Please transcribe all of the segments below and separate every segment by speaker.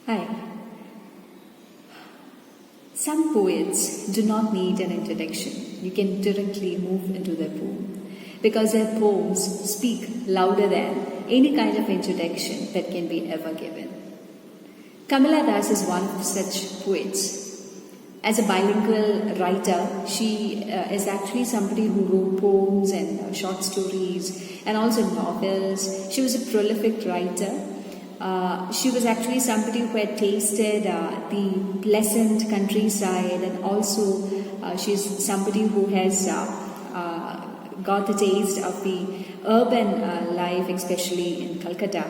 Speaker 1: Hi. Some poets do not need an introduction. You can directly move into their poem because their poems speak louder than any kind of introduction that can be ever given. Kamala Das is one of such poets. As a bilingual writer, she is actually somebody who wrote poems and short stories and also novels. She was a prolific writer. She was actually somebody who had tasted the pleasant countryside, and also she's somebody who has got the taste of the urban life, especially in Calcutta.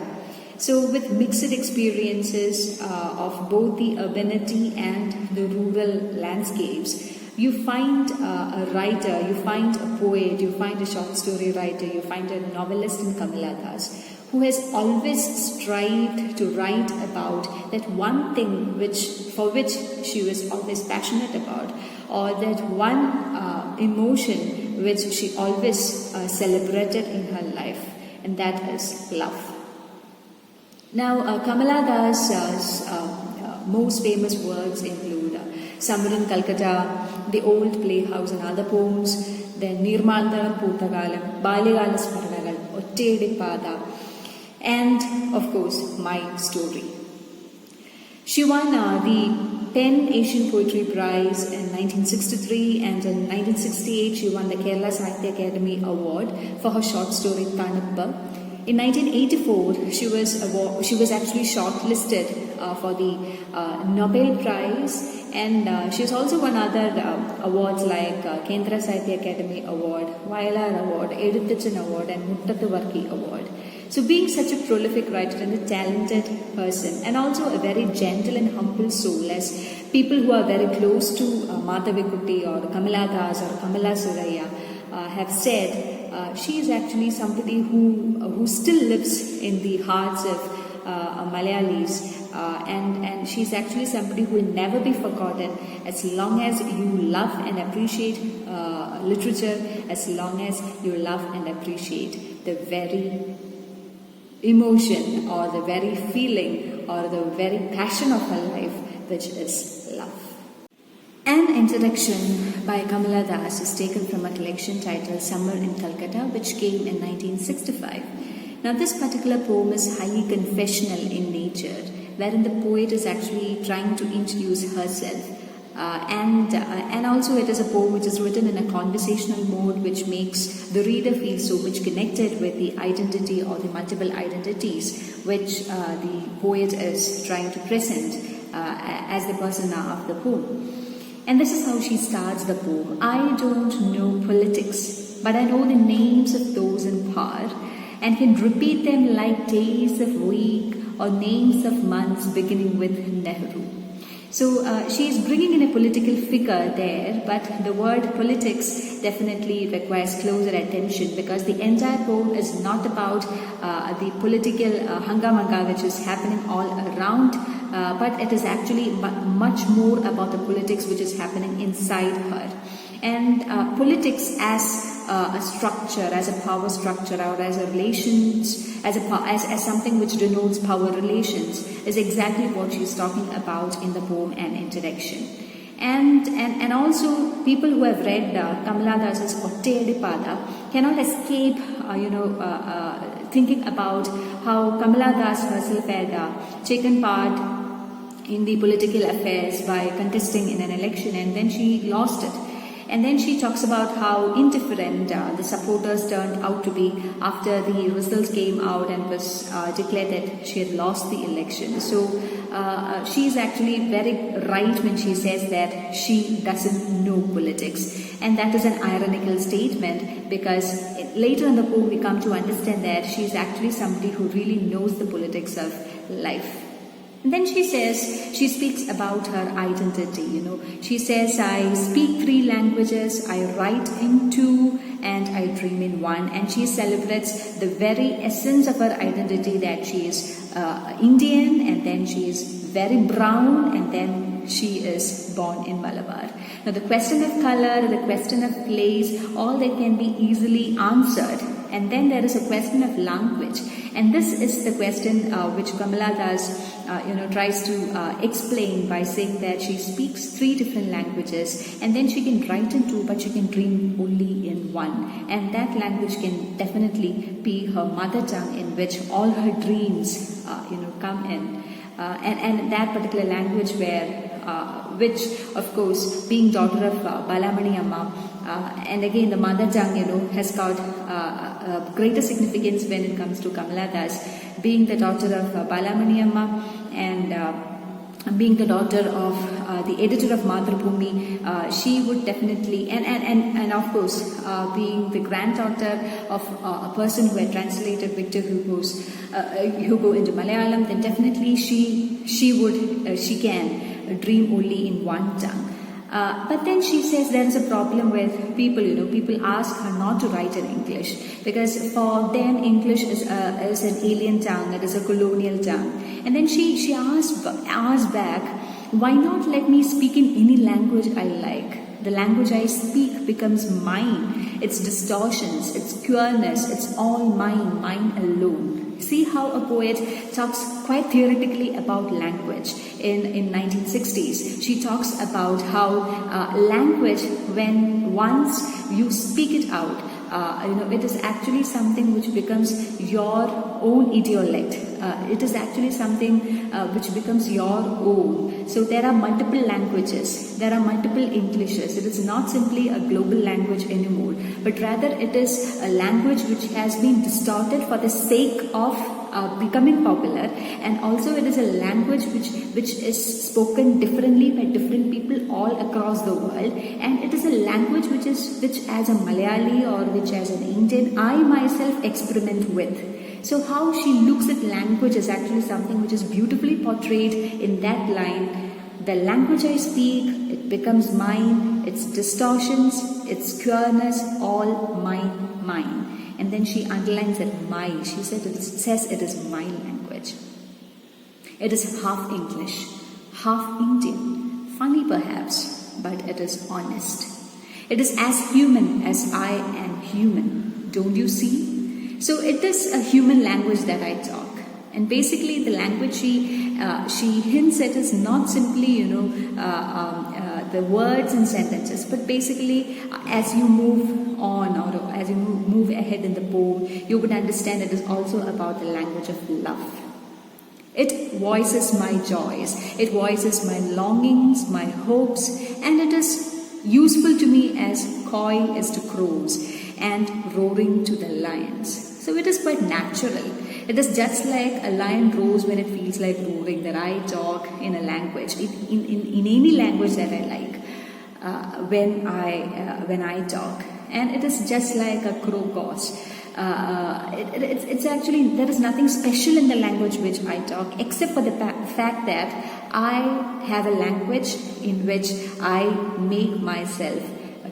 Speaker 1: So with mixed experiences of both the urbanity and the rural landscapes, you find a writer, you find a poet, you find a short story writer, you find a novelist in Kamala Das, who has always strived to write about that one thing for which she was always passionate about, or that one emotion which she always celebrated in her life, and that is love. Now, Kamala Das' most famous works include Summer in Calcutta, The Old Playhouse and Other Poems, then Nirmandaram Putagalam, Baligala Smaranagal, Ottedi Pada, and of course, My Story. She won the PEN Asian Poetry Prize in 1963, and in 1968 she won the Kerala Sahitya Academy Award for her short story Thanappa. In 1984, she was actually shortlisted for the Nobel Prize, and she has also won other awards like Kendra Sahitya Academy Award, Vayalar Award, Eduthuchan Award, and Muttathu Varki Award. So being such a prolific writer and a talented person, and also a very gentle and humble soul, as people who are very close to Madhavikutty or Kamala Das or Kamala Suraya have said, she is actually somebody who still lives in the hearts of Malayalis, and she's actually somebody who will never be forgotten as long as you love and appreciate literature, as long as you love and appreciate the very emotion or the very feeling or the very passion of her life, which is love. An introduction by Kamala Das is taken from a collection titled Summer in Calcutta, which came in 1965. Now, this particular poem is highly confessional in nature, wherein the poet is actually trying to introduce herself. And also it is a poem which is written in a conversational mode, which makes the reader feel so much connected with the identity or the multiple identities which the poet is trying to present as the persona of the poem. And this is how she starts the poem. I don't know politics, but I know the names of those in power and can repeat them like days of week or names of months beginning with Nehru. So she is bringing in a political figure there, but the word politics definitely requires closer attention, because the entire poem is not about the political hangamanga which is happening all around, but it is actually much more about the politics which is happening inside her. And politics as a structure, as a power structure, or as a relations, as something which denotes power relations, is exactly what she's talking about in the poem and introduction. And also people who have read Kamala Das's Ottedi Pada cannot escape, thinking about how Kamala Das herself had taken part in the political affairs by contesting in an election, and then she lost it. And then she talks about how indifferent the supporters turned out to be after the results came out and was declared that she had lost the election. So she is actually very right when she says that she doesn't know politics. And that is an ironical statement, because later in the poem we come to understand that she is actually somebody who really knows the politics of life. And then she speaks about her identity, She says, I speak 3 languages, I write in 2, and I dream in 1. And she celebrates the very essence of her identity, that she is Indian, and then she is very brown, and then she is born in Malabar. Now, the question of color, the question of place, all that can be easily answered. And then there is a question of language, and this is the question which Kamala Das tries to explain by saying that she speaks 3 different languages, and then she can write in 2, but she can dream only in 1, and that language can definitely be her mother tongue, in which all her dreams come in, and that particular language which of course, being daughter of Balamani Amma, and again the mother tongue has got greater significance when it comes to Kamala Das, being the daughter of Balamani Amma, and being the daughter of the editor of Madhrubhumi, she would definitely, and of course, being the granddaughter of a person who had translated Victor Hugo into Malayalam, then definitely she can dream only in 1 tongue. But then she says there is a problem with people. People ask her not to write in English, because for them English is an alien tongue, it is a colonial tongue. And then she asked back, why not let me speak in any language I like? The language I speak becomes mine. Its distortions, its queerness, it's all mine alone. See how a poet talks quite theoretically about language. In 1960s, she talks about how language, when once you speak it out, it is actually something which becomes your own idiolect. It is actually something which becomes your own. So there are multiple languages, there are multiple Englishes. It is not simply a global language anymore, but rather it is a language which has been distorted for the sake of becoming popular, and also it is a language which is spoken differently by different people all across the world, and it is a language which as a Malayali or which as an Indian I myself experiment with. So how she looks at language is actually something which is beautifully portrayed in that line. The language I speak, it becomes mine, its distortions, its queerness, all mine. And then she underlines that my, she says it is my language. It is half English, half Indian, funny perhaps, but it is honest. It is as human as I am human, don't you see? So it is a human language that I talk. And basically the language she hints at is not simply, the words and sentences, but basically as you move on or as you move ahead in the poem, you would understand it is also about the language of love. It voices my joys, it voices my longings, my hopes, and it is useful to me as coy is to crows and roaring to the lions. So it is quite natural. It is just like a lion roars when it feels like roaring, that I talk in a language, in any language that I like, when I talk. And it is just like a crow caws. It's actually, there is nothing special in the language which I talk, except for the fact that I have a language in which I make myself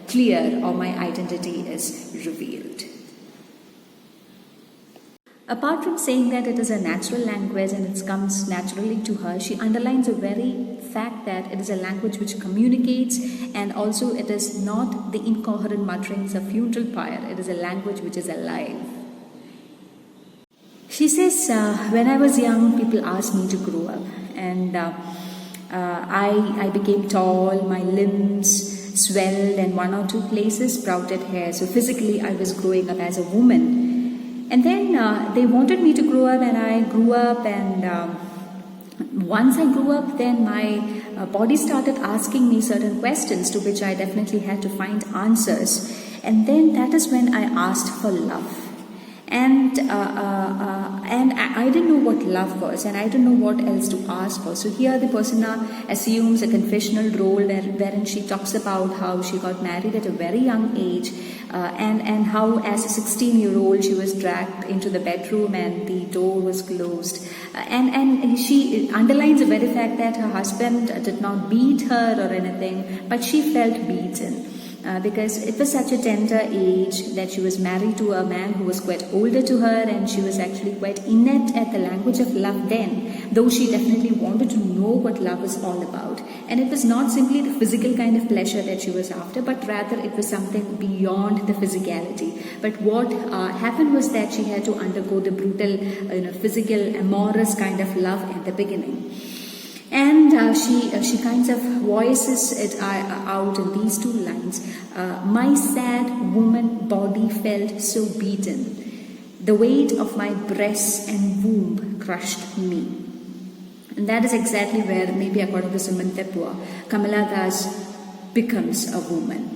Speaker 1: clear, or my identity is revealed. Apart from saying that it is a natural language and it comes naturally to her, she underlines the very fact that it is a language which communicates, and also it is not the incoherent mutterings of funeral pyre. It is a language which is alive. She says, when I was young, people asked me to grow up, and I became tall, my limbs swelled, and 1 or 2 places sprouted hair. So physically I was growing up as a woman. And then they wanted me to grow up, and I grew up, and once I grew up, then my body started asking me certain questions to which I definitely had to find answers. And then that is when I asked for love. And I didn't know what love was, and I didn't know what else to ask for. So here the persona assumes a confessional role wherein she talks about how she got married at a very young age, and how as a 16-year-old she was dragged into the bedroom and the door was closed. And she underlines the very fact that her husband did not beat her or anything, but she felt beaten. Because it was such a tender age that she was married to a man who was quite older to her, and she was actually quite inept at the language of love then, though she definitely wanted to know what love was all about. And it was not simply the physical kind of pleasure that she was after, but rather it was something beyond the physicality. But what happened was that she had to undergo the brutal, physical, amorous kind of love at the beginning. And she kind of voices it out in these two lines. My sad woman body felt so beaten. The weight of my breasts and womb crushed me. And that is exactly where, maybe according to Simon Tepua, Kamala Das becomes a woman.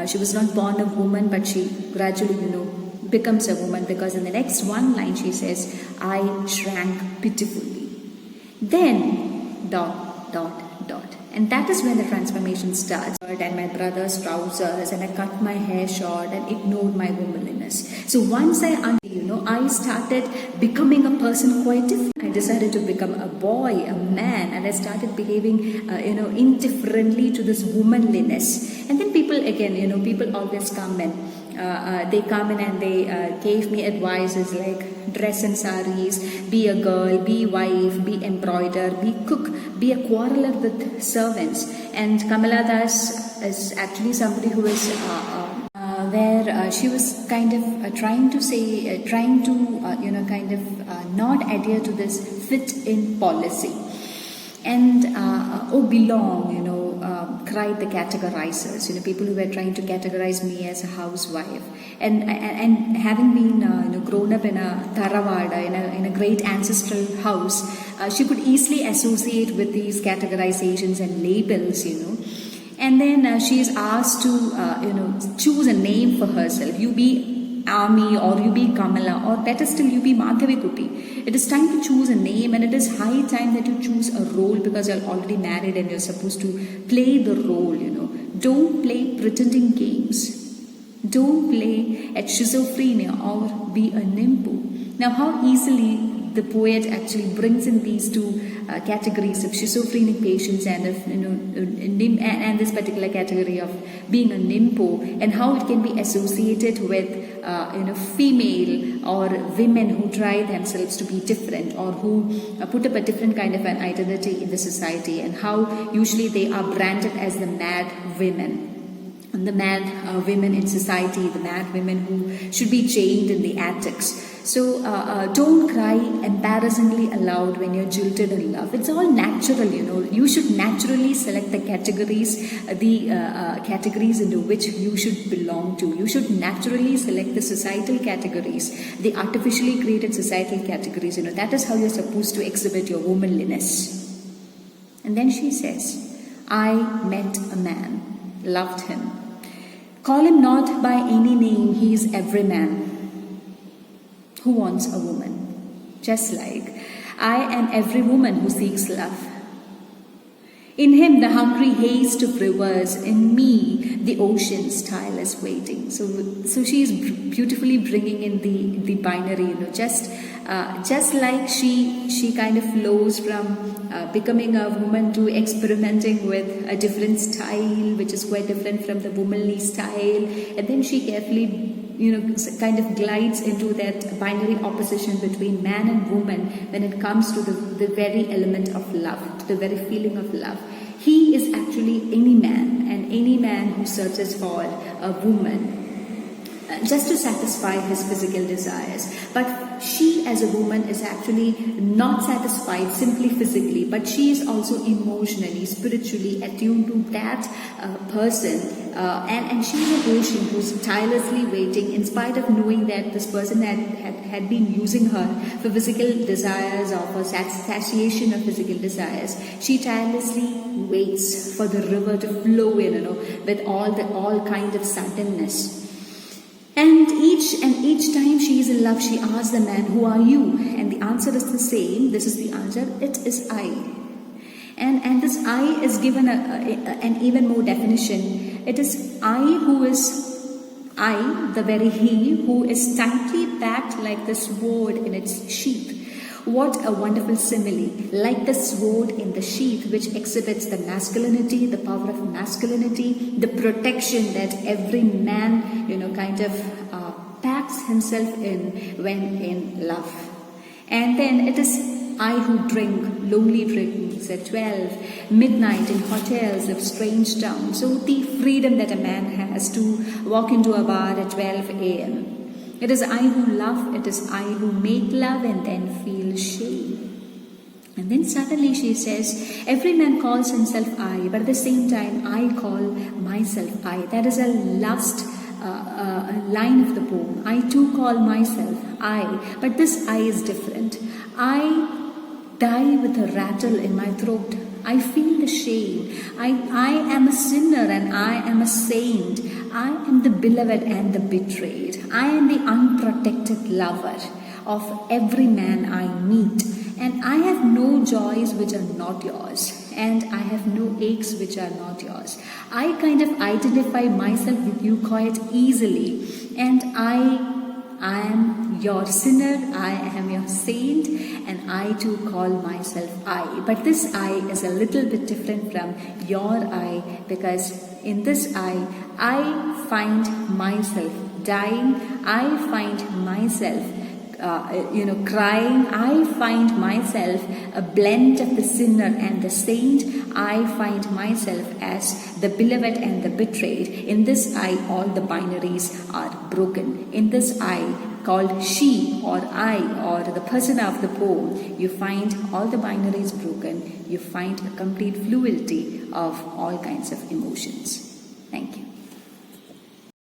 Speaker 1: She was not born a woman, but she gradually, becomes a woman, because in the next one line she says, I shrank pitifully. Then, ... And that is when the transformation starts. And my brother's trousers, and I cut my hair short and ignored my womanliness. So once I started becoming a person quite different. I decided to become a boy, a man, and I started behaving, indifferently to this womanliness. And then people always come and they come in and they gave me advices like dress in saris, be a girl, be wife, be embroider, be cook, be a quarreler with servants. And Kamala Das is actually somebody who is where she was kind of trying to not adhere to this fit-in policy. And belong, cried the categorizers, people who were trying to categorize me as a housewife. And having been grown up in a Taravada, in a great ancestral house, she could easily associate with these categorizations and labels, And then she is asked to, choose a name for herself. You be Ami, or you be Kamala, or better still, you be Madhavi Kuti. It is time to choose a name, and it is high time that you choose a role, because you're already married and you're supposed to play the role, Don't play pretending games. Don't play at schizophrenia or be a nimbu. Now, how easily the poet actually brings in these two categories of schizophrenic patients and of and this particular category of being a nimpo, and how it can be associated with female or women who try themselves to be different, or who put up a different kind of an identity in the society, and how usually they are branded as the mad women. And the mad women in society, the mad women who should be chained in the attics. So don't cry embarrassingly aloud when you're jilted in love. It's all natural, You should naturally select the categories into which you should belong to. You should naturally select the societal categories, the artificially created societal categories. That is how you're supposed to exhibit your womanliness. And then she says, I met a man, loved him. Call him not by any name, he is every man who wants a woman, just like I am every woman who seeks love. In him the hungry haste of rivers, in me the ocean's tireless waiting. So she is beautifully bringing in the binary, just like she kind of flows from becoming a woman to experimenting with a different style, which is quite different from the womanly style, and then she carefully kind of glides into that binary opposition between man and woman when it comes to the very element of love, to the very feeling of love. He is actually any man, and any man who searches for a woman just to satisfy his physical desires. But she as a woman is actually not satisfied simply physically, but she is also emotionally, spiritually attuned to that person. And she is a patient who's tirelessly waiting, in spite of knowing that this person had been using her for physical desires or for satiation of physical desires. She tirelessly waits for the river to flow in, with all kind of suddenness. And each time she is in love, she asks the man, who are you? And the answer is the same. This is the answer. It is I. And this I is given an even more definition. It is I who is I, the very he, who is tightly packed like the sword in its sheath. What a wonderful simile, like the sword in the sheath, which exhibits the masculinity, the power of masculinity, the protection that every man, kind of packs himself in when in love. And then it is I who drink lonely drinks at 12, midnight in hotels of strange towns. So the freedom that a man has to walk into a bar at 12 a.m. It is I who love, it is I who make love and then feel shame. And then suddenly she says, every man calls himself I, but at the same time I call myself I. That is a last line of the poem. I too call myself I, but this I is different. I die with a rattle in my throat. I feel the shame. I am a sinner and I am a saint. I am the beloved and the betrayed. I am the unprotected lover of every man I meet. And I have no joys which are not yours. And I have no aches which are not yours. I kind of identify myself with you quite easily. And I am your sinner, I am your saint, and I too call myself I. But this I is a little bit different from your I, because in this I find myself dying, I find myself crying, I find myself a blend of the sinner and the saint. I find myself as the beloved and the betrayed. In this I, all the binaries are broken. In this I, called she or I or the person of the poem, you find all the binaries broken. You find a complete fluidity of all kinds of emotions. Thank you.